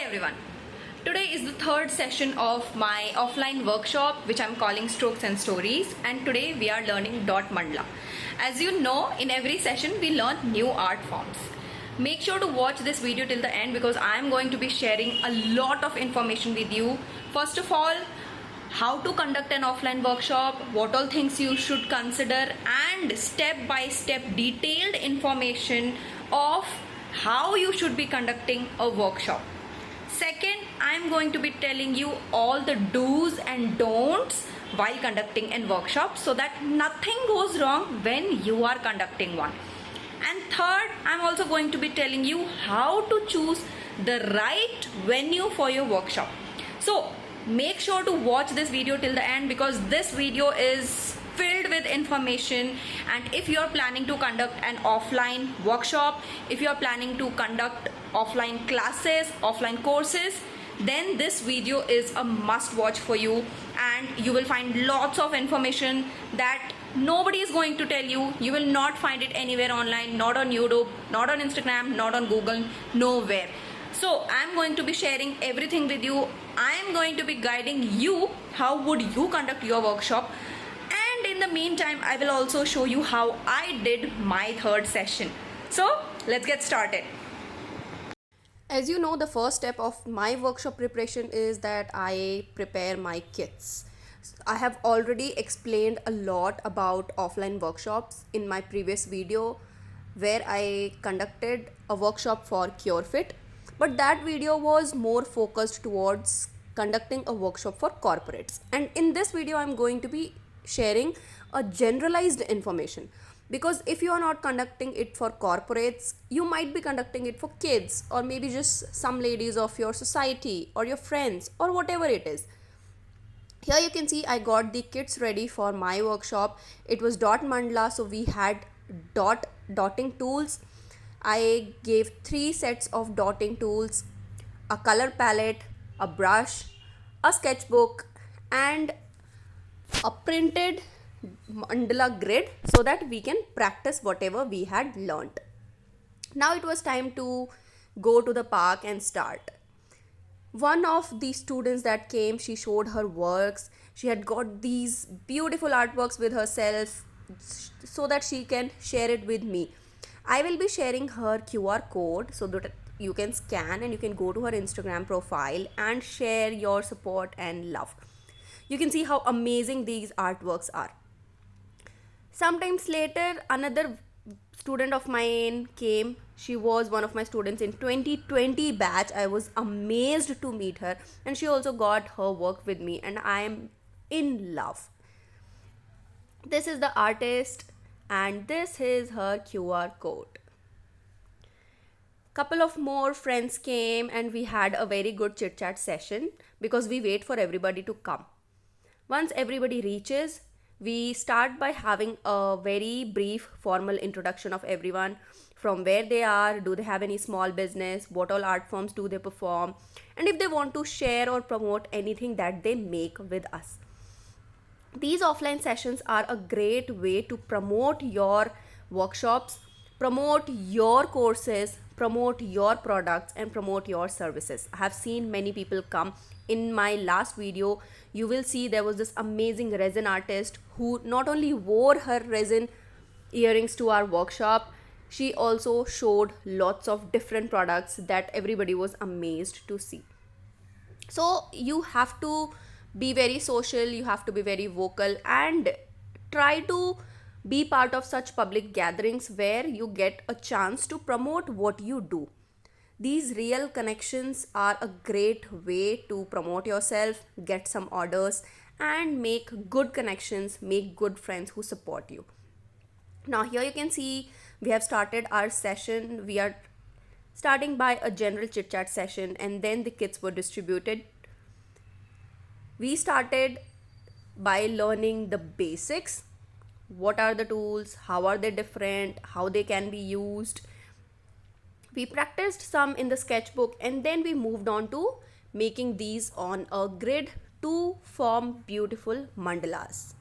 everyone. Today is the third session of my offline workshop which I'm calling Strokes and Stories, and today we are learning dot mandala. As you know, in every session we learn new art forms. Make sure to watch this video till the end because I'm going to be sharing a lot of information with you. First of all, how to conduct an offline workshop, what all things you should consider, and step by step detailed information of how you should be conducting a workshop. Second, I'm going to be telling you all the do's and don'ts while conducting a workshop so that nothing goes wrong when you are conducting one. And third, I'm also going to be telling you how to choose the right venue for your workshop. So make sure to watch this video till the end because this video is filled with information. And if you're planning to conduct an offline workshop, if you're planning to conduct offline classes, offline courses, then this video is a must watch for you, and you will find lots of information that nobody is going to tell you. You will not find it anywhere online, not on YouTube, not on Instagram, not on Google, nowhere. So I'm going to be sharing everything with you. I am going to be guiding you how would you conduct your workshop, and in the meantime I will also show you how I did my third session. So let's get started. As you know, the first step of my workshop preparation is that I prepare my kits. I have already explained a lot about offline workshops in my previous video where I conducted a workshop for CureFit, but that video was more focused towards conducting a workshop for corporates. And in this video, I'm going to be sharing a generalized information, because if you are not conducting it for corporates, you might be conducting it for kids or maybe just some ladies of your society or your friends or whatever it is. Here you can see I got the kits ready for my workshop. It was dot mandala, so we had dotting tools. I gave 3 sets of dotting tools, a color palette, a brush, a sketchbook, and a printed mandala grid so that we can practice whatever we had learnt. Now it was time to go to the park and start. One of the students that came, she showed her works. She had got these beautiful artworks with herself so that she can share it with me. I will be sharing her QR code so that you can scan and you can go to her Instagram profile and share your support and love. You can see how amazing these artworks are. Sometimes later, another student of mine came. She was one of my students in 2020 batch. I was amazed to meet her, and she also got her work with me, and I am in love. This is the artist, and this is her QR code. Couple of more friends came and we had a very good chit chat session because we wait for everybody to come. Once everybody reaches, we start by having a very brief formal introduction of everyone, from where they are, do they have any small business, what all art forms do they perform, and if they want to share or promote anything that they make with us. These offline sessions are a great way to promote your workshops, promote your courses, promote your products, and promote your services. I have seen many people come. In my last video, you will see there was this amazing resin artist who not only wore her resin earrings to our workshop, she also showed lots of different products that everybody was amazed to see. So you have to be very social, you have to be very vocal, and try to be part of such public gatherings where you get a chance to promote what you do. These real connections are a great way to promote yourself, get some orders, and make good connections, make good friends who support you. Now here you can see we have started our session. We are starting by a general chit chat session, and then the kits were distributed. We started by learning the basics. What are the tools? How are they different? How they can be used? We practiced some in the sketchbook, and then we moved on to making these on a grid to form beautiful mandalas.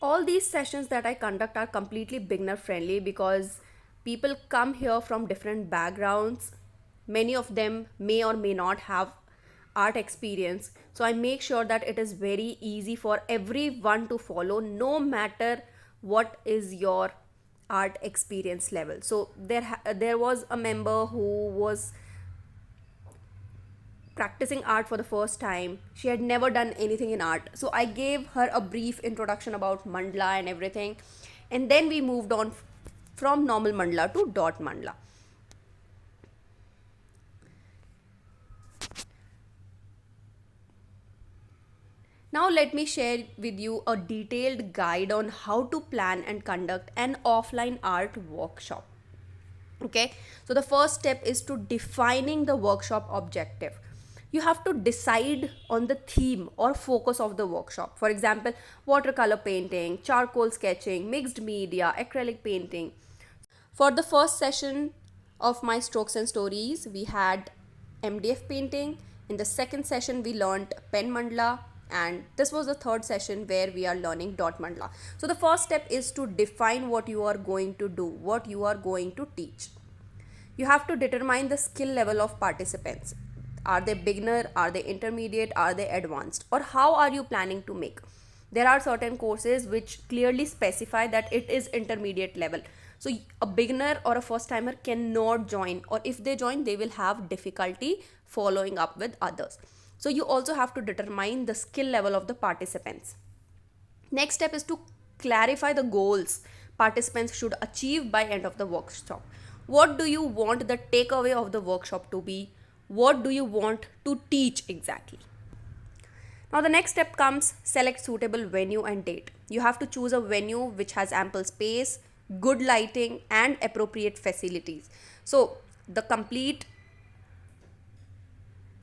All these sessions that I conduct are completely beginner friendly because People come here from different backgrounds. Many of them may or may not have art experience. So I make sure that it is very easy for everyone to follow, no matter what is your art experience level. So there was a member who was practicing art for the first time. She had never done anything in art. So I gave her a brief introduction about mandala and everything. And then we moved on from normal mandala to dot mandala. Now let me share with you a detailed guide on how to plan and conduct an offline art workshop. Okay, so the first step is to defining the workshop objective. You have to decide on the theme or focus of the workshop. For example, watercolor painting, charcoal sketching, mixed media, acrylic painting. For the first session of my strokes and stories, we had MDF painting. In the second session, we learned pen mandala, and this was the third session where we are learning dot mandala. So the first step is to define what you are going to do, what you are going to teach. You have to determine the skill level of participants. Are they beginner, are they intermediate, are they advanced, or how are you planning to make? There are certain courses which clearly specify that it is intermediate level. So a beginner or a first timer cannot join, or if they join, they will have difficulty following up with others. So you also have to determine the skill level of the participants. Next step is to clarify the goals participants should achieve by end of the workshop. What do you want the takeaway of the workshop to be? What do you want to teach exactly? Now the next step comes select suitable venue and date. You have to choose a venue which has ample space, good lighting and appropriate facilities. So the complete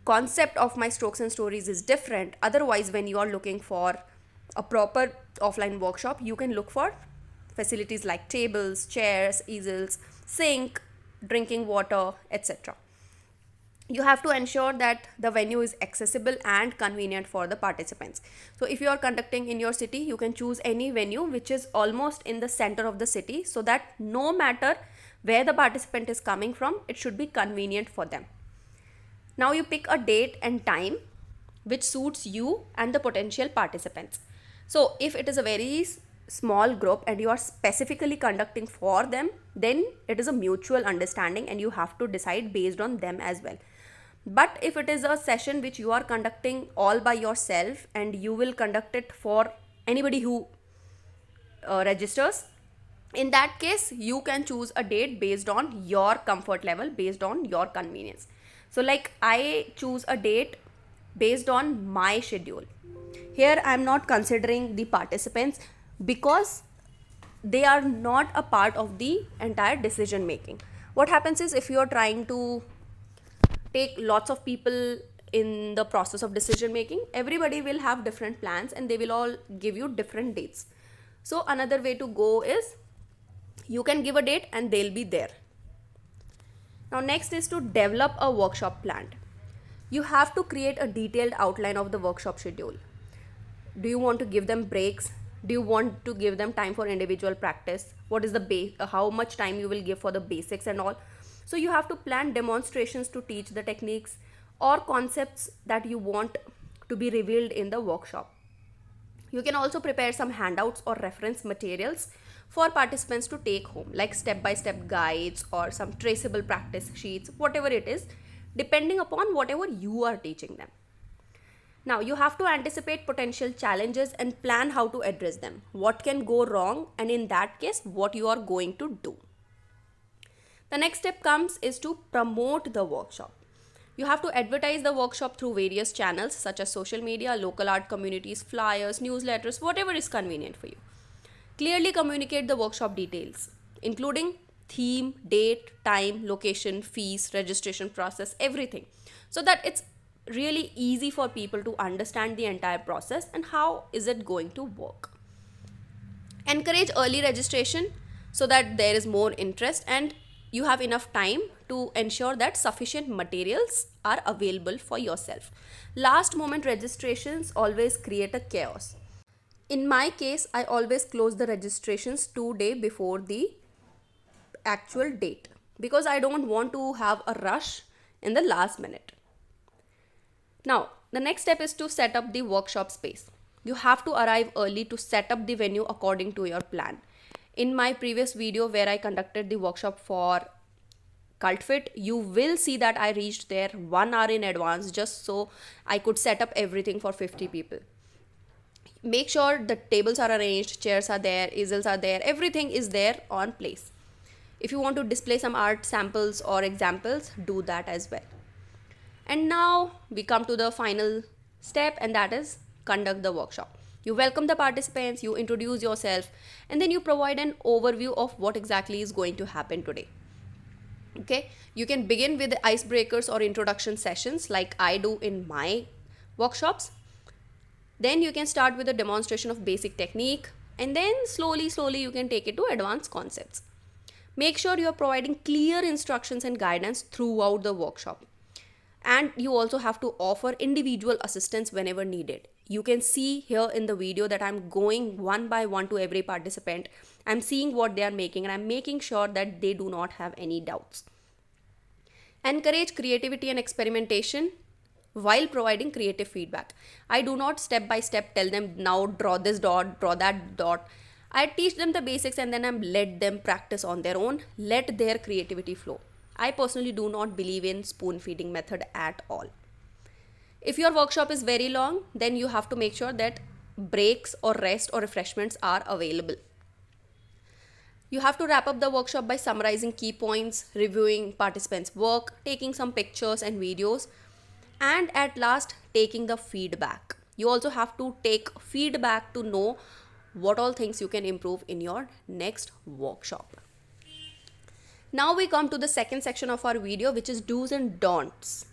concept of my strokes and stories is different. Otherwise, when you are looking for a proper offline workshop, you can look for facilities like tables, chairs, easels, sink, drinking water, etc. You have to ensure that the venue is accessible and convenient for the participants. So if you are conducting in your city, you can choose any venue which is almost in the center of the city, so that no matter where the participant is coming from, it should be convenient for them. Now you pick a date and time which suits you and the potential participants. So if it is a very small group and you are specifically conducting for them, then it is a mutual understanding and you have to decide based on them as well. But if it is a session which you are conducting all by yourself and you will conduct it for anybody who registers, in that case you can choose a date based on your comfort level, based on your convenience. So like I choose a date based on my schedule. Here I am not considering the participants because they are not a part of the entire decision making. What happens is, if you are trying to take lots of people in the process of decision making, everybody will have different plans and they will all give you different dates. So another way to go is you can give a date and they'll be there. Now next is to develop a workshop plan. You have to create a detailed outline of the workshop schedule. Do you want to give them breaks? Do you want to give them time for individual practice? What is the base? How much time you will give for the basics and all? So you have to plan demonstrations to teach the techniques or concepts that you want to be revealed in the workshop. You can also prepare some handouts or reference materials for participants to take home, like step-by-step guides or some traceable practice sheets, whatever it is, depending upon whatever you are teaching them. Now you have to anticipate potential challenges and plan how to address them. What can go wrong, and in that case, what you are going to do. The next step comes is to promote the workshop. You have to advertise the workshop through various channels such as social media, local art communities, flyers, newsletters, whatever is convenient for you. Clearly communicate the workshop details, including theme, date, time, location, fees, registration process, everything, so that it's really easy for people to understand the entire process and how is it going to work. Encourage early registration so that there is more interest and you have enough time to ensure that sufficient materials are available for yourself. Last moment registrations always create a chaos. In my case, I always close the registrations 2 days before the actual date because I don't want to have a rush in the last minute. Now, the next step is to set up the workshop space. You have to arrive early to set up the venue according to your plan. In my previous video where I conducted the workshop for Cult Fit, you will see that I reached there 1 hour in advance just so I could set up everything for 50 people. Make sure the tables are arranged, chairs are there, easels are there, everything is there on place. If you want to display some art samples or examples, do that as well. And now we come to the final step, and that is conduct the workshop. You welcome the participants, you introduce yourself, and then you provide an overview of what exactly is going to happen today. Okay, you can begin with the icebreakers or introduction sessions like I do in my workshops. Then you can start with a demonstration of basic technique, and then slowly you can take it to advanced concepts. Make sure you are providing clear instructions and guidance throughout the workshop. And you also have to offer individual assistance whenever needed. You can see here in the video that I'm going one by one to every participant. I'm seeing what they are making and I'm making sure that they do not have any doubts. Encourage creativity and experimentation while providing creative feedback. I do not step by step tell them now draw this dot, draw that dot. I teach them the basics and then I let them practice on their own, let their creativity flow. I personally do not believe in spoon feeding method at all. If your workshop is very long, then you have to make sure that breaks or rest or refreshments are available. You have to wrap up the workshop by summarizing key points, reviewing participants' work, taking some pictures and videos, and at last taking the feedback. You also have to take feedback to know what all things you can improve in your next workshop. Now we come to the second section of our video, which is do's and don'ts.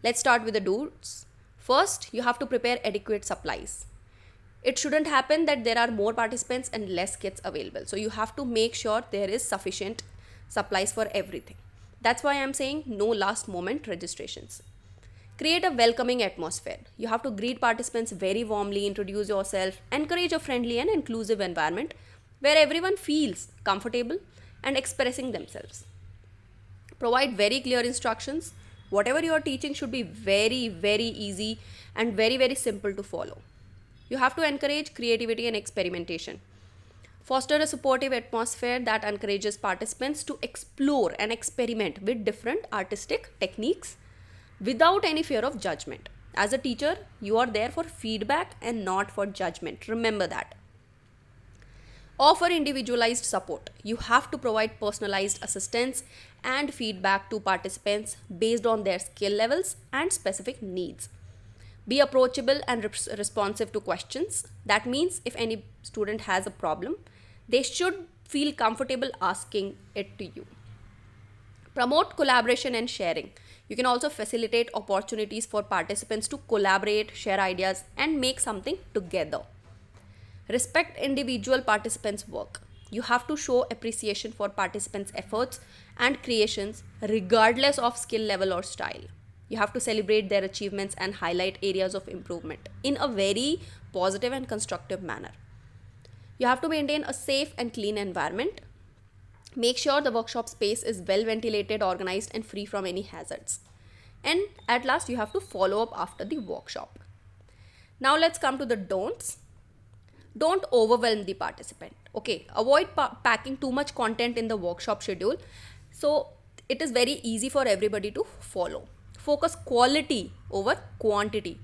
Let's start with the do's. First, you have to prepare adequate supplies. It shouldn't happen that there are more participants and less kits available. So you have to make sure there is sufficient supplies for everything. That's why I'm saying no last moment registrations. Create a welcoming atmosphere. You have to greet participants very warmly, introduce yourself, encourage a friendly and inclusive environment where everyone feels comfortable and expressing themselves. Provide very clear instructions. Whatever you are teaching should be very easy and very simple to follow. You have to encourage creativity and experimentation. Foster a supportive atmosphere that encourages participants to explore and experiment with different artistic techniques without any fear of judgment. As a teacher, you are there for feedback and not for judgment. Remember that. Offer individualized support. You have to provide personalized assistance and feedback to participants based on their skill levels and specific needs. Be approachable and responsive to questions. That means if any student has a problem, they should feel comfortable asking it to you. Promote collaboration and sharing. You can also facilitate opportunities for participants to collaborate, share ideas, and make something together. Respect individual participants' work. You have to show appreciation for participants' efforts and creations regardless of skill level or style. You have to celebrate their achievements and highlight areas of improvement in a very positive and constructive manner. You have to maintain a safe and clean environment. Make sure the workshop space is well ventilated, organized, and free from any hazards. And at last, you have to follow up after the workshop. Now let's come to the don'ts. Don't overwhelm the participant. Okay, avoid packing too much content in the workshop schedule. So it is very easy for everybody to follow. Focus quality over quantity.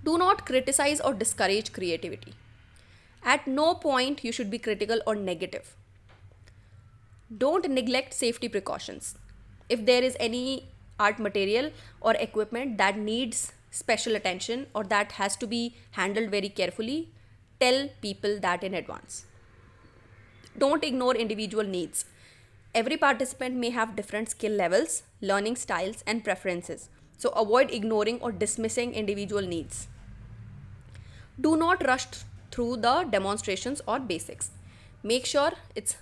Do not criticize or discourage creativity. At no point you should be critical or negative. Don't neglect safety precautions. If there is any art material or equipment that needs special attention or that has to be handled very carefully, tell people that in advance. Don't ignore individual needs. Every participant may have different skill levels, learning styles, and preferences. So avoid ignoring or dismissing individual needs. Do not rush through the demonstrations or basics. Make sure it's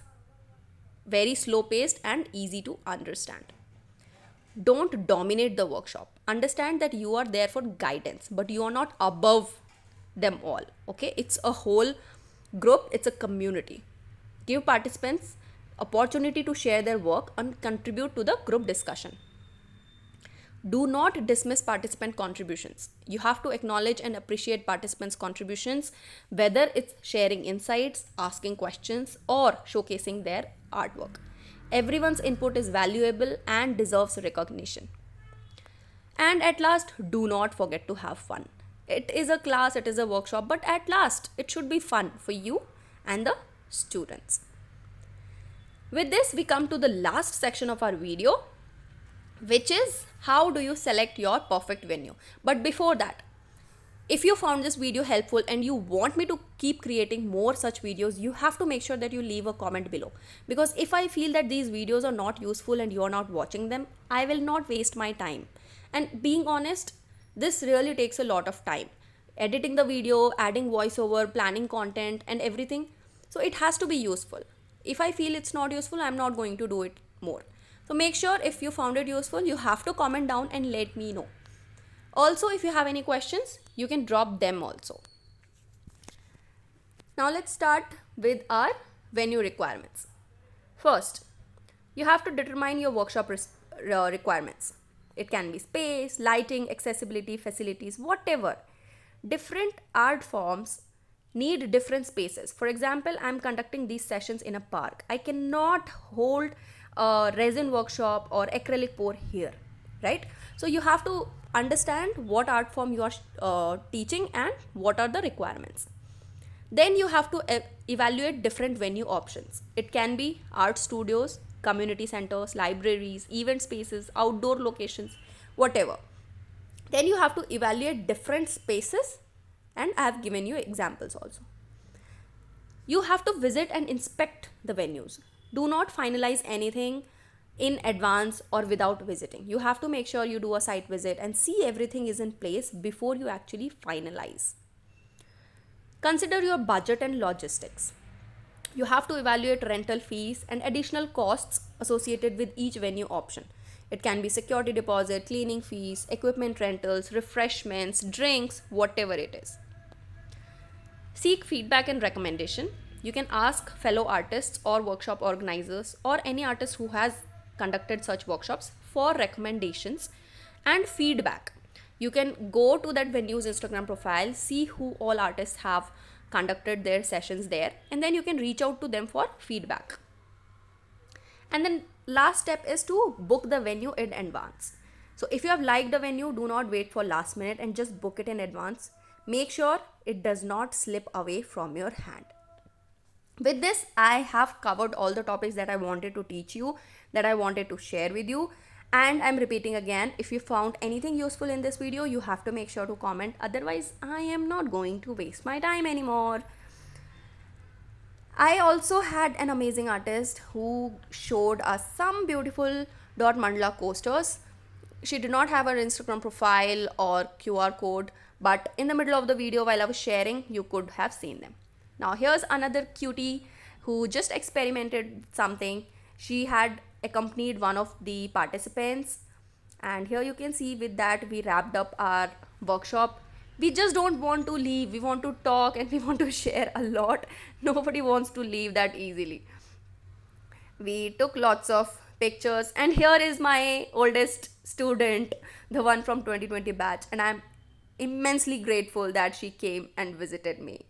very slow paced and easy to understand. Don't dominate the workshop. Understand that you are there for guidance, but you are not above them all. Okay, it's a whole group, it's a community. Give participants opportunity to share their work and contribute to the group discussion. Do not dismiss participant contributions. You have to acknowledge and appreciate participants' contributions, whether it's sharing insights, asking questions, or showcasing their artwork. Everyone's input is valuable and deserves recognition. And at last, do not forget to have fun. It is a class, it is a workshop, but at last, it should be fun for you and the students. With this, we come to the last section of our video, which is how do you select your perfect venue. But before that, if you found this video helpful and you want me to keep creating more such videos, you have to make sure that you leave a comment below. Because if I feel that these videos are not useful and you're not watching them, I will not waste my time. And being honest, this really takes a lot of time. Editing the video, adding voiceover, planning content and everything. So it has to be useful. If I feel it's not useful, I'm not going to do it more. So make sure if you found it useful, you have to comment down and let me know. Also, if you have any questions, you can drop them also. Now let's start with our venue requirements. First, you have to determine your workshop requirements. It can be space, lighting, accessibility, facilities, whatever. Different art forms need different spaces. For example, I'm conducting these sessions in a park. I cannot hold a resin workshop or acrylic pour here, right? So you have to understand what art form you are teaching and what are the requirements. Then you have to evaluate different venue options. It can be art studios, community centers, libraries, event spaces, outdoor locations, whatever. Then you have to evaluate different spaces, and I have given you examples also. You have to visit and inspect the venues. Do not finalize anything in advance or without visiting. You have to make sure you do a site visit and see everything is in place before you actually finalize. Consider your budget and logistics. You have to evaluate rental fees and additional costs associated with each venue option. It can be security deposit, cleaning fees, equipment rentals, refreshments, drinks, whatever it is. Seek feedback and recommendation. You can ask fellow artists or workshop organizers or any artist who has conducted such workshops for recommendations and feedback. You can go to that venue's Instagram profile, see who all artists have conducted their sessions there, and then you can reach out to them for feedback. And then last step is to book the venue in advance. So if you have liked a venue, do not wait for last minute and just book it in advance. Make sure it does not slip away from your hand. With this, I have covered all the topics that I wanted to teach you, that I wanted to share with you. And I'm repeating again, if you found anything useful in this video, you have to make sure to comment. Otherwise, I am not going to waste my time anymore. I also had an amazing artist who showed us some beautiful dot mandala coasters. She did not have her Instagram profile or QR code, but in the middle of the video while I was sharing, you could have seen them. Now here's another cutie who just experimented something. She had accompanied one of the participants, and here you can see with that we wrapped up our workshop. We just don't want to leave. We want to talk and we want to share a lot. Nobody wants to leave that easily. We took lots of pictures, and here is my oldest student, the one from 2020 batch, and I'm immensely grateful that she came and visited me.